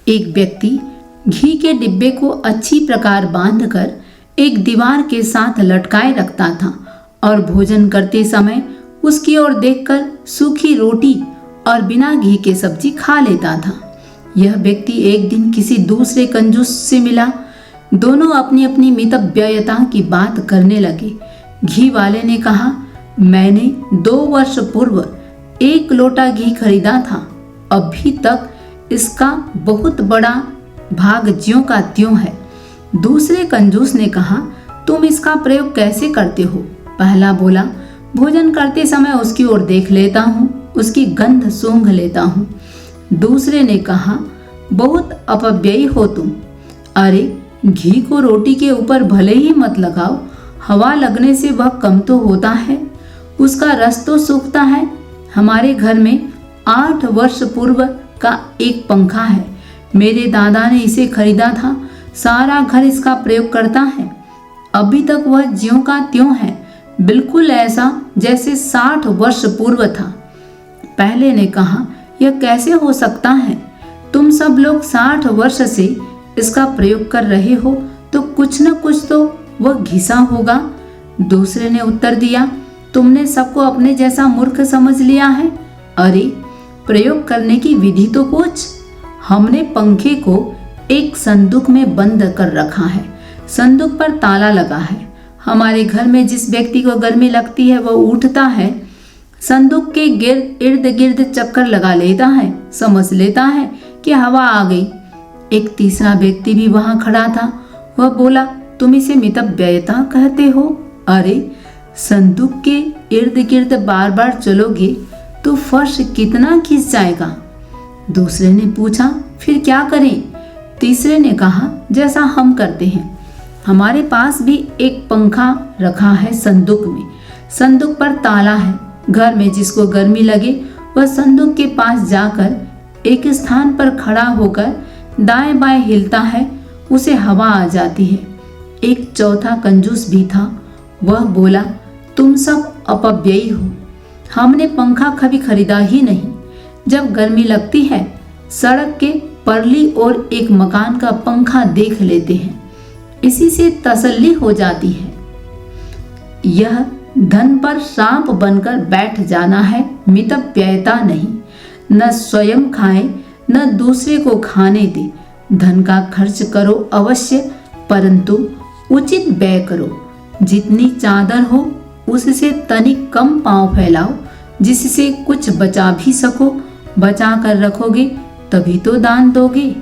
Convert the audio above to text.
एक व्यक्ति घी के डिब्बे को अच्छी प्रकार बांधकर एक दीवार के साथ लटकाए रखता था और भोजन करते समय उसकी ओर देखकर सूखी रोटी और बिना घी के सब्जी खा लेता था। यह व्यक्ति एक दिन किसी दूसरे कंजूस से मिला। दोनों अपनी अपनी मितव्ययता की बात करने लगे। घी वाले ने कहा, मैंने 2 वर्ष पूर्व 1 लोटा घी खरीदा था, अभी तक इसका बहुत बड़ा भाग ज्यों का त्यों है। दूसरे कंजूस ने कहा, तुम इसका प्रयोग कैसे करते हो? पहला बोला, भोजन करते समय उसकी ओर देख लेता हूँ, उसकी गंध सूंघ लेता हूँ। दूसरे ने कहा, बहुत अपव्ययी हो तुम। अरे, घी को रोटी के ऊपर भले ही मत लगाओ, हवा लगने से वह कम तो होता है, उसका रस तो सूखता है। हमारे घर में 8 वर्ष पूर्व का एक पंखा है, मेरे दादा ने इसे खरीदा था, सारा घर इसका प्रयोग करता है, अभी तक वह ज्यों का त्यों है, बिल्कुल ऐसा जैसे 60 वर्ष पूर्व था। पहले ने कहा, यह कैसे हो सकता है? तुम सब लोग 60 वर्ष से इसका प्रयोग कर रहे हो, तो कुछ न कुछ तो वह घिसा होगा। दूसरे ने उत्तर दिया, तुमने सबको अपने जैसा मूर्ख समझ लिया है। अरे, प्रयोग करने की विधि तो पूछ। हमने पंखे को एक संदूक में बंद कर रखा है, संदूक पर ताला लगा है। हमारे घर में जिस व्यक्ति को गर्मी लगती है वह उठता है, संदूक के इर्द गिर्द चक्कर लगा लेता है, समझ लेता है कि हवा आ गई। एक तीसरा व्यक्ति भी वहां खड़ा था। वह बोला, तुम इसे मितव्ययता कहते हो? अरे, संदूक के इर्द गिर्द बार बार चलोगे तो फर्श कितना खिंच जाएगा। दूसरे ने पूछा, फिर क्या करें? तीसरे ने कहा, जैसा हम करते हैं। हमारे पास भी एक पंखा रखा है संदूक में, संदूक पर ताला है। घर में जिसको गर्मी लगे वह संदूक के पास जाकर एक स्थान पर खड़ा होकर दाएं बाएं हिलता है, उसे हवा आ जाती है। एक चौथा कंजूस भी था। वह बोला, तुम सब अपव्ययी हो, हमने पंखा कभी खरीदा ही नहीं। जब गर्मी लगती है, सड़क के परली ओर एक मकान का पंखा देख लेते हैं, इसी से तसल्ली हो जाती है। यह धन पर सांप बनकर बैठ जाना है, मितव्ययता नहीं। न स्वयं खाए न दूसरे को खाने दे। धन का खर्च करो अवश्य, परंतु उचित व्यय करो। जितनी चादर हो उससे तनिक कम पांव फैलाओ, जिससे कुछ बचा भी सको। बचा कर रखोगे तभी तो दान दोगे।